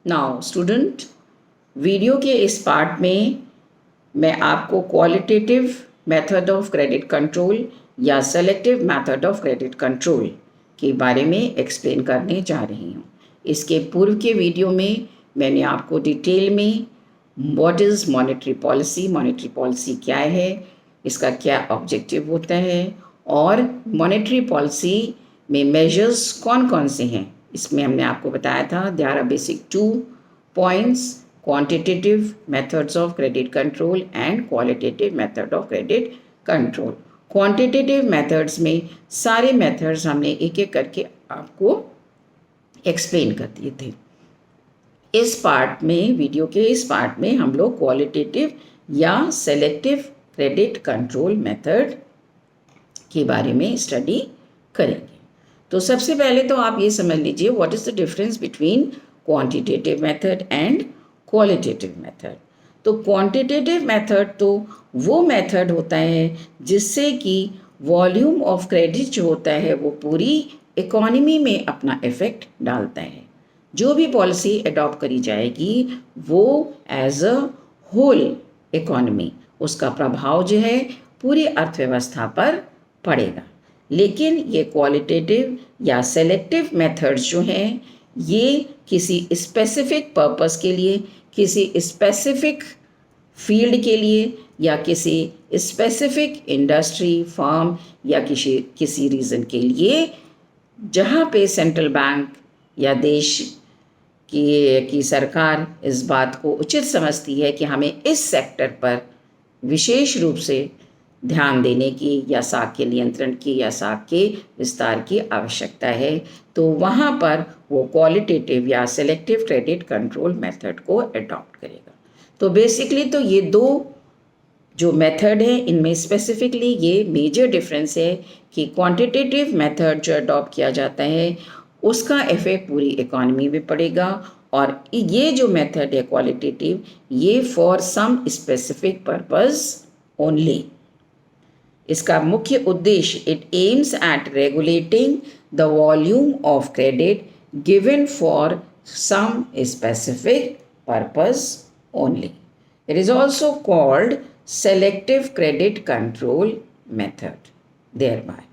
Now student, video के इस part में मैं आपको qualitative method of credit control या selective method of credit control के बारे में एक्सप्लेन करने जा रही हूँ। इसके पूर्व के वीडियो में मैंने आपको डिटेल में व्हाट इज़ मॉनेटरी पॉलिसी क्या है, इसका क्या ऑब्जेक्टिव होता है और मॉनेटरी पॉलिसी में मेजर्स कौन कौन से हैं, इसमें हमने आपको बताया था there are basic 2 points, quantitative methods of credit control and qualitative method of credit control. Quantitative methods में सारे मेथड्स हमने एक एक करके आपको एक्सप्लेन कर दिए थे। इस पार्ट में, वीडियो के इस पार्ट में हम लोग क्वालिटेटिव या सेलेक्टिव क्रेडिट कंट्रोल मेथड के बारे में स्टडी करेंगे। तो सबसे पहले तो आप ये समझ लीजिए what is the difference between quantitative method and qualitative method. तो क्वांटिटेटिव मेथड तो वो मेथड होता है जिससे कि वॉल्यूम ऑफ क्रेडिट जो होता है वो पूरी इकोनॉमी में अपना इफेक्ट डालता है। जो भी पॉलिसी अडॉप्ट करी जाएगी वो एज अ होल इकोनॉमी, उसका प्रभाव जो है पूरी अर्थव्यवस्था पर पड़ेगा। लेकिन ये क्वालिटेटिव या सेलेक्टिव मेथड्स जो हैं ये किसी स्पेसिफिक पर्पस के लिए, किसी स्पेसिफिक फील्ड के लिए या किसी स्पेसिफिक इंडस्ट्री फर्म या किसी रीज़न के लिए जहाँ पे सेंट्रल बैंक या देश की सरकार इस बात को उचित समझती है कि हमें इस सेक्टर पर विशेष रूप से ध्यान देने की या साख के नियंत्रण की या साख के विस्तार की आवश्यकता है, तो वहाँ पर वो क्वालिटेटिव या सेलेक्टिव क्रेडिट कंट्रोल मेथड को अडॉप्ट करेगा। तो बेसिकली तो ये दो जो मेथड है इनमें स्पेसिफिकली ये मेजर डिफरेंस है कि क्वांटिटेटिव मेथड जो अडॉप्ट किया जाता है उसका इफेक्ट पूरी इकोनॉमी में पड़ेगा, और ये जो मेथड है क्वालिटेटिव ये for some specific purpose only. इसका मुख्य उद्देश्य it aims at regulating the volume of credit given for some specific purpose only. It is also called selective credit control method. Thereby,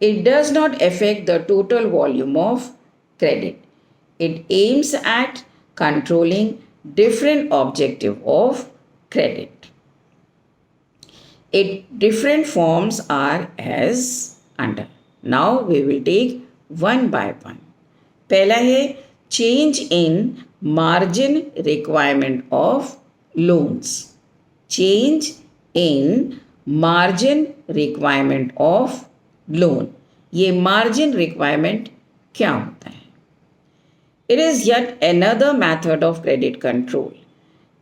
it does not affect the total volume of credit. It aims at controlling different objective of credit. Its different forms are as under. Now we will take one by one. पहला है change in margin requirement of loans. Change in margin requirement of loan. ये margin requirement क्या होता है? It is yet another method of credit control.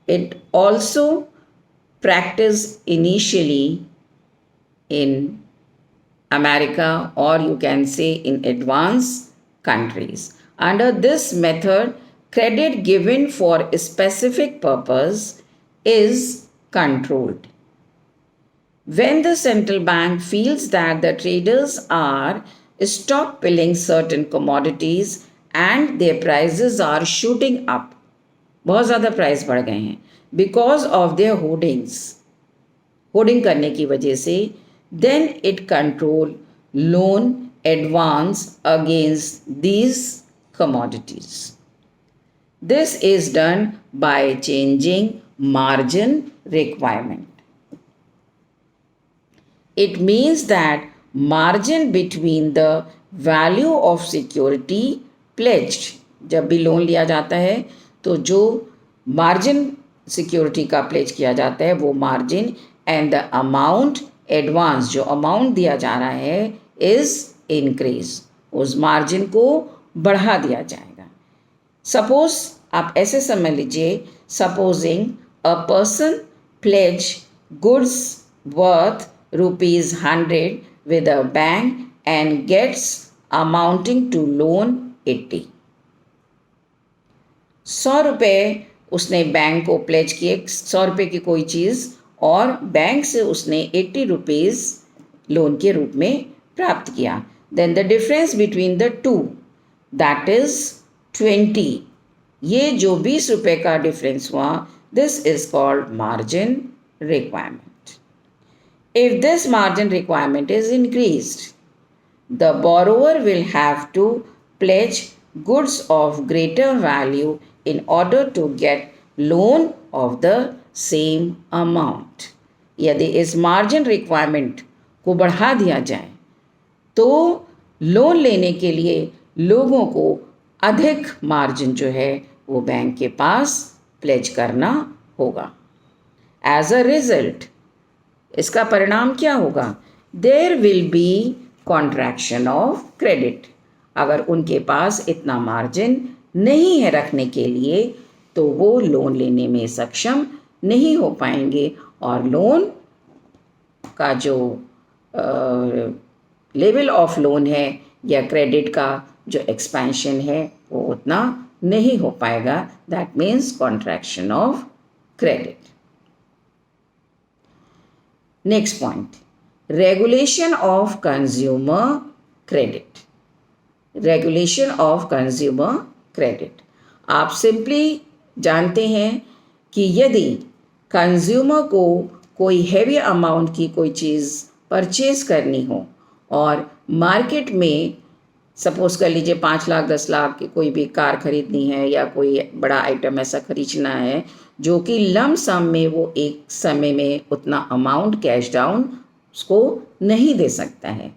It also practiced initially in America, or you can say in advanced countries. Under this method, credit given for a specific purpose is controlled. When the central bank feels that the traders are stockpiling certain commodities and their prices are shooting up, बहुत ज़्यादा price बढ़ गए हैं because of their hoarding करने की वजह से, then it control loan advance against these commodities. This is done by changing margin requirement. It means that margin between the value of security pledged, जब भी लोन लिया जाता है तो जो मार्जिन सिक्योरिटी का प्लेज किया जाता है वो margin and the amount advance, जो अमाउंट दिया जा रहा है इज इंक्रीज, उस मार्जिन को बढ़ा दिया जाएगा। सपोज आप ऐसे समझ लीजिए, supposing a person pledge goods worth ₹100 with a bank and gets amounting to loan 80. 100 रुपये उसने बैंक को प्लेज किए, 100 रुपये की कोई चीज़, और बैंक से उसने 80 रुपीज़ लोन के रूप में प्राप्त किया। Then the difference between the two, that is 20, ये जो 20 रुपए का डिफरेंस हुआ, this is called margin requirement. If this margin requirement is increased, the borrower will have to pledge goods of greater value in order to get loan of the same amount. यदि इस margin requirement को बढ़ा दिया जाए तो loan लेने के लिए लोगों को अधिक मार्जिन जो है वो बैंक के पास प्लेज करना होगा. एज अ रिजल्ट इसका परिणाम क्या होगा? There will be contraction of credit. अगर उनके पास इतना मार्जिन नहीं है रखने के लिए तो वो लोन लेने में सक्षम नहीं हो पाएंगे और लोन का जो लेवल ऑफ लोन है या क्रेडिट का जो एक्सपेंशन है वो उतना नहीं हो पाएगा. That means contraction of credit. Next point, regulation of consumer credit. Regulation of consumer credit. आप सिंपली जानते हैं कि यदि कंज्यूमर को कोई हैवी अमाउंट की कोई चीज़ परचेज करनी हो और मार्केट में सपोज़ कर लीजिए 5 लाख 10 लाख की कोई भी कार खरीदनी है या कोई बड़ा आइटम ऐसा खरीदना है जो कि लम सम में वो एक समय में उतना अमाउंट कैश डाउन उसको नहीं दे सकता है.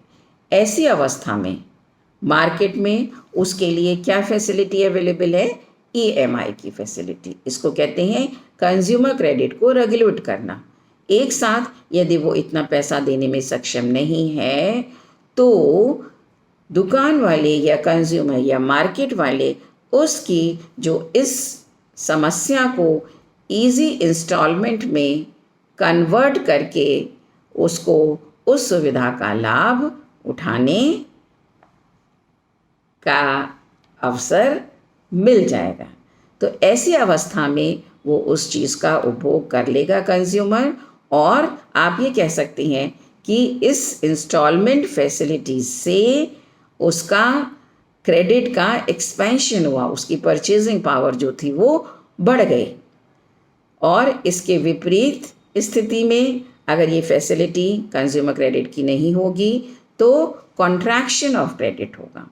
ऐसी अवस्था में मार्केट में उसके लिए क्या फैसिलिटी अवेलेबल है? EMI की फैसिलिटी. इसको कहते हैं कंज्यूमर क्रेडिट को रेगुलेट करना. एक साथ यदि वो इतना पैसा देने में सक्षम नहीं है तो दुकान वाले या कंज्यूमर या मार्केट वाले उसकी जो इस समस्या को इजी इंस्टॉलमेंट में कन्वर्ट करके उसको उस सुविधा का लाभ उठाने का अवसर मिल जाएगा. तो ऐसी अवस्था में वो उस चीज़ का उपभोग कर लेगा कंज्यूमर. और आप ये कह सकते हैं कि इस इंस्टॉलमेंट फैसिलिटी से उसका क्रेडिट का एक्सपेंशन हुआ, उसकी परचेजिंग पावर जो थी वो बढ़ गई. और इसके विपरीत स्थिति में अगर ये फैसिलिटी कंज्यूमर क्रेडिट की नहीं होगी तो कॉन्ट्रैक्शन ऑफ क्रेडिट होगा.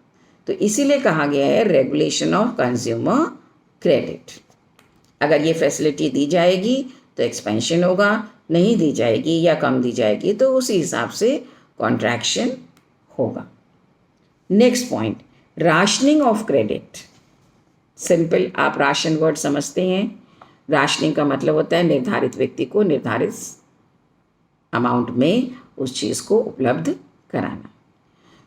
तो इसीलिए कहा गया है रेगुलेशन ऑफ कंज्यूमर क्रेडिट. अगर ये फैसिलिटी दी जाएगी तो एक्सपेंशन होगा, नहीं दी जाएगी या कम दी जाएगी तो उसी हिसाब से कॉन्ट्रैक्शन होगा. Next point, rationing of credit. Simple आप राशन वर्ड समझते हैं. राशनिंग का मतलब होता है निर्धारित व्यक्ति को निर्धारित अमाउंट में उस चीज़ को उपलब्ध कराना.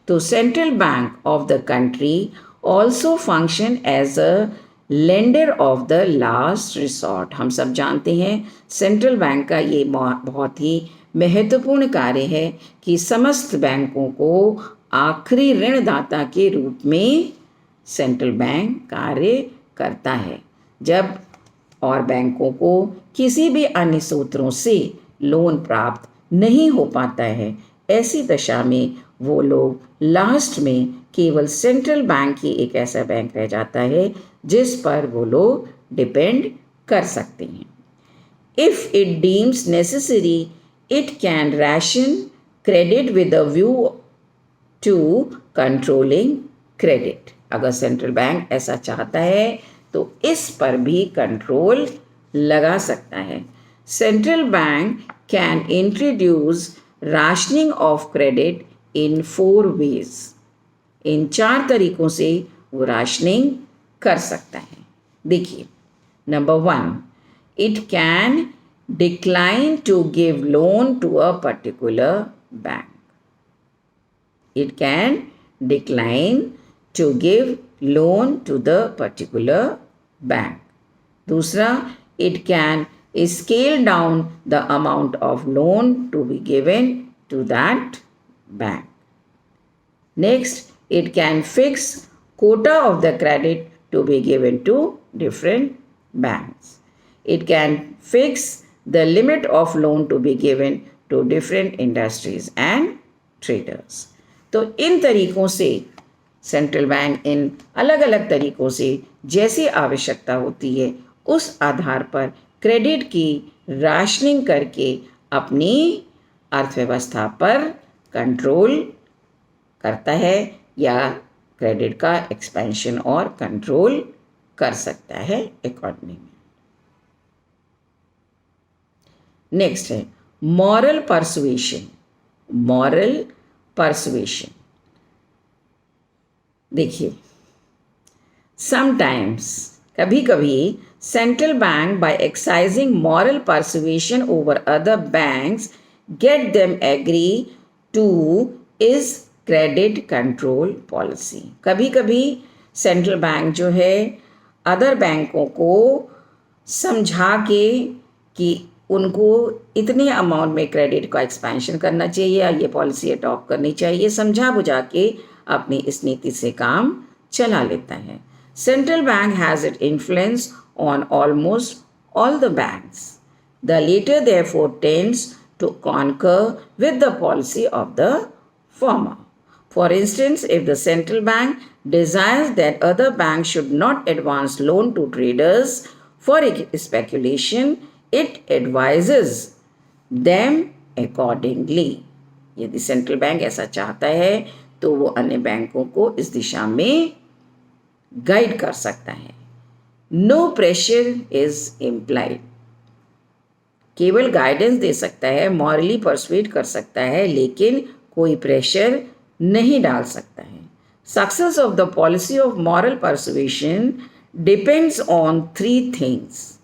तो central bank of the country also function as a lender of the last resort. हम सब जानते हैं सेंट्रल बैंक का ये बहुत ही महत्वपूर्ण कार्य है कि समस्त बैंकों को आखिरी ऋणदाता के रूप में सेंट्रल बैंक कार्य करता है. जब और बैंकों को किसी भी अन्य सूत्रों से लोन प्राप्त नहीं हो पाता है, ऐसी दशा में वो लोग लास्ट में केवल सेंट्रल बैंक ही एक ऐसा बैंक रह जाता है जिस पर वो लोग डिपेंड कर सकते हैं. If it deems necessary it can ration credit with a view to controlling credit. अगर सेंट्रल बैंक ऐसा चाहता है तो इस पर भी कंट्रोल लगा सकता है. Central bank can introduce rationing of credit in 4 ways. इन 4 तरीक़ों से वो राशनिंग कर सकता है. देखिए, number 1, it can decline to give loan to a particular bank. It can decline to give loan to the particular bank. दूसरा, it can scale down the amount of loan to be given to that bank. Next, it can fix quota of the credit to be given to different banks. It can fix the limit of loan to be given to different industries and traders. तो इन तरीक़ों से central bank इन अलग अलग तरीक़ों से जैसी आवश्यकता होती है उस आधार पर क्रेडिट की राशनिंग करके अपनी अर्थव्यवस्था पर कंट्रोल करता है या क्रेडिट का एक्सपेंशन और कंट्रोल कर सकता है इकोनॉमी में। नेक्स्ट है मॉरल परसुएशन। मॉरल परसुएशन देखिए, समटाइम्स कभी कभी central bank by exercising moral persuasion over other banks get them agree to is credit control policy. कभी कभी सेंट्रल बैंक जो है अदर बैंकों को समझा के कि उनको इतने अमाउंट में क्रेडिट का एक्सपेंशन करना चाहिए या ये पॉलिसी अडॉप्ट करनी चाहिए, समझा बुझा के अपनी इस नीति से काम चला लेता है। Central bank has it influence on almost all the banks. The latter therefore tends to concur with the policy of the former. For instance, if the central bank desires that other banks should not advance loan to traders for speculation, it advises them accordingly. यदि central bank ऐसा चाहता है तो वो अन्य बैंकों को इस दिशा में गाइड कर सकता है। No pressure is implied. केवल गाइडेंस दे सकता है, मॉरली परसुएट कर सकता है, लेकिन कोई प्रेशर नहीं डाल सकता है। Success of the policy of moral persuasion depends on 3 things.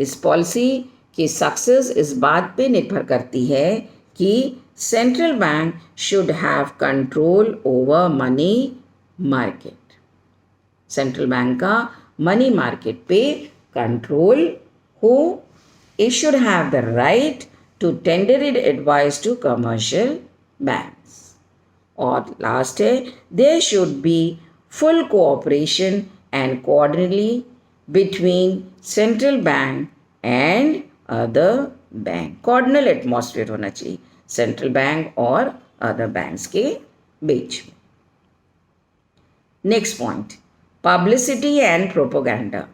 इस पॉलिसी की सक्सेस इस बात पे निर्भर करती है कि central bank should have control over money market. Central bank का मनी मार्केट पे कंट्रोल हो। It should have the right to tender its advice to commercial banks. और लास्ट है, there should be full cooperation and coordination between central bank and other bank. Coordinal atmosphere होना चाहिए central bank और other banks के बीच में। Next point, publicity and propaganda.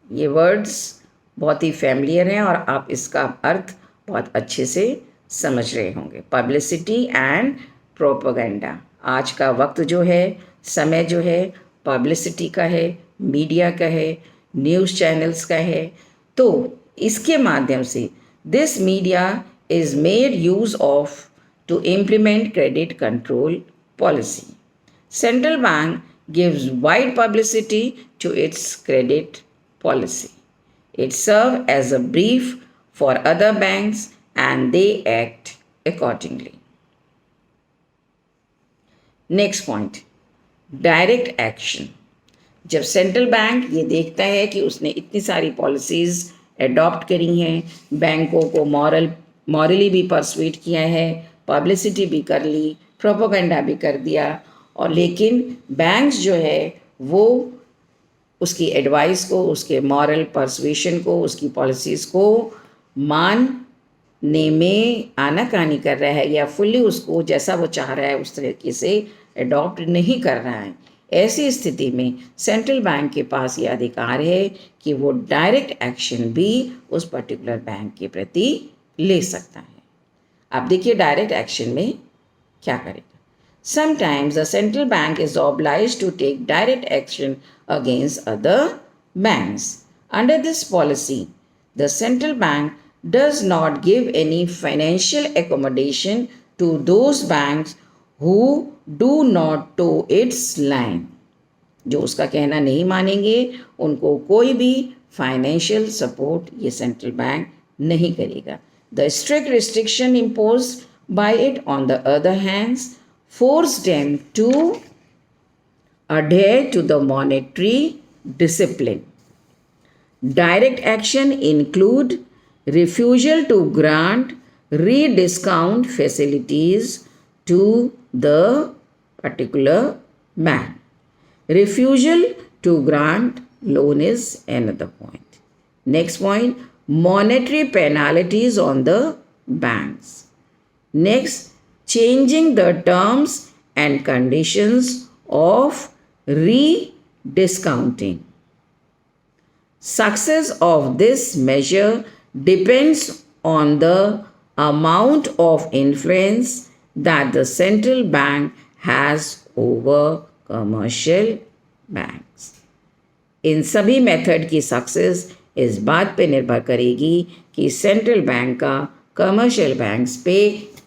ये words बहुत ही familiar हैं और आप इसका अर्थ बहुत अच्छे से समझ रहे होंगे। Publicity and propaganda. आज का वक्त जो है, समय जो है, पब्लिसिटी का है, मीडिया का है, न्यूज़ चैनल्स का है। तो इसके माध्यम से this media is made use of to implement credit control policy. Central bank gives wide publicity to its credit policy. It serves as a brief for other banks and they act accordingly. Next point, direct action. जब central bank ये देखता है कि उसने इतनी सारी policies adopt करी हैं, बैंकों को मॉरली भी परसुएट किया है, पब्लिसिटी भी कर ली, प्रोपोगेंडा भी कर दिया, और लेकिन बैंक्स जो है वो उसकी एडवाइस को, उसके मॉरल परसुएशन को, उसकी पॉलिसीज़ को मानने में आनाकानी कर रहा है या फुल्ली उसको जैसा वो चाह रहा है उस तरीके से अडॉप्ट नहीं कर रहा है, ऐसी स्थिति में सेंट्रल बैंक के पास ये अधिकार है कि वो डायरेक्ट एक्शन भी उस पर्टिकुलर बैंक के प्रति ले सकता है। आप देखिए डायरेक्ट एक्शन में क्या करेगा। Sometimes the central bank is obliged to take direct action against other banks. Under this policy, the central bank does not give any financial accommodation to those banks who do not toe its line. जो उसका कहना नहीं मानेंगे उनको कोई भी financial support ये central bank नहीं करेगा. The strict restriction imposed by it, on the other hand, force them to adhere to the monetary discipline. Direct action include refusal to grant rediscount facilities to the particular bank. Refusal to grant loan is another point. Next point, monetary penalties on the banks. Next, changing the terms and conditions of discounting. Success of this measure depends on the amount of influence that the central bank has over commercial banks. इन सभी method की success इस बात पे निर्भर करेगी कि central bank का commercial banks पे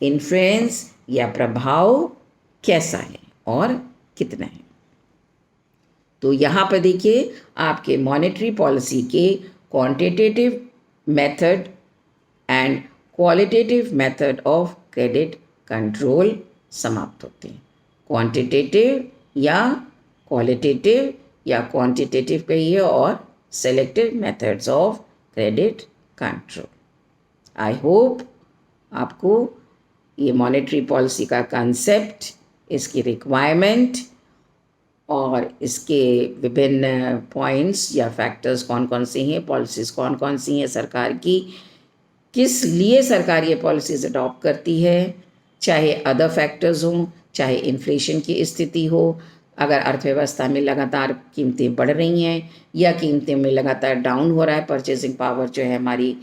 इन्फ्लुएंस या प्रभाव कैसा है और कितना है। तो यहाँ पर देखिए आपके मॉनेटरी पॉलिसी के quantitative method and qualitative method of credit control समाप्त होते हैं। क्वांटिटेटिव या क्वालिटेटिव या क्वांटिटेटिव कहिए और selective methods of credit control. I hope आपको ये मॉनेटरी पॉलिसी का कंसेप्ट, इसकी रिक्वायरमेंट और इसके विभिन्न पॉइंट्स या फैक्टर्स कौन कौन से हैं, पॉलिसीज़ कौन कौन सी हैं सरकार की, किस लिए सरकार ये पॉलिसीज़ अडॉप्ट करती है, चाहे अदर फैक्टर्स हों, चाहे इन्फ्लेशन की स्थिति हो, अगर अर्थव्यवस्था में लगातार कीमतें बढ़ रही हैं या कीमतें में लगातार डाउन हो रहा है, परचेजिंग पावर जो है हमारी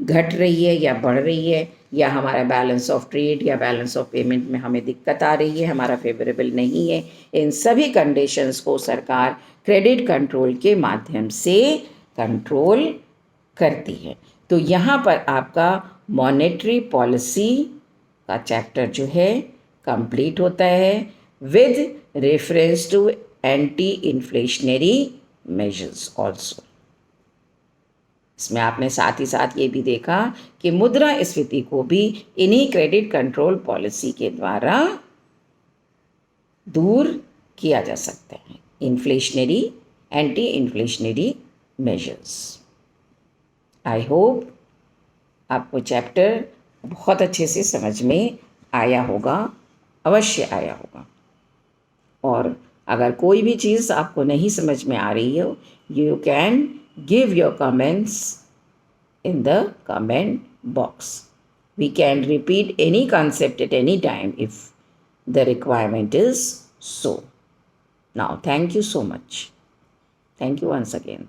घट रही है या बढ़ रही है, या हमारा बैलेंस ऑफ ट्रेड या बैलेंस ऑफ पेमेंट में हमें दिक्कत आ रही है, हमारा फेवरेबल नहीं है, इन सभी कंडीशंस को सरकार क्रेडिट कंट्रोल के माध्यम से कंट्रोल करती है। तो यहाँ पर आपका मॉनेटरी पॉलिसी का चैप्टर जो है कंप्लीट होता है with reference to anti inflationary measures also. इसमें आपने साथ ही साथ ये भी देखा कि मुद्रास्फीति को भी इन्हीं क्रेडिट कंट्रोल पॉलिसी के द्वारा दूर किया जा सकता है, inflationary anti inflationary measures. I hope आपको चैप्टर बहुत अच्छे से समझ में आया होगा, अवश्य आया होगा। और अगर कोई भी चीज़ आपको नहीं समझ में आ रही हो, you can give your comments in the comment box. We can repeat any concept at any time if the requirement is so. Now, thank you so much. Thank you once again.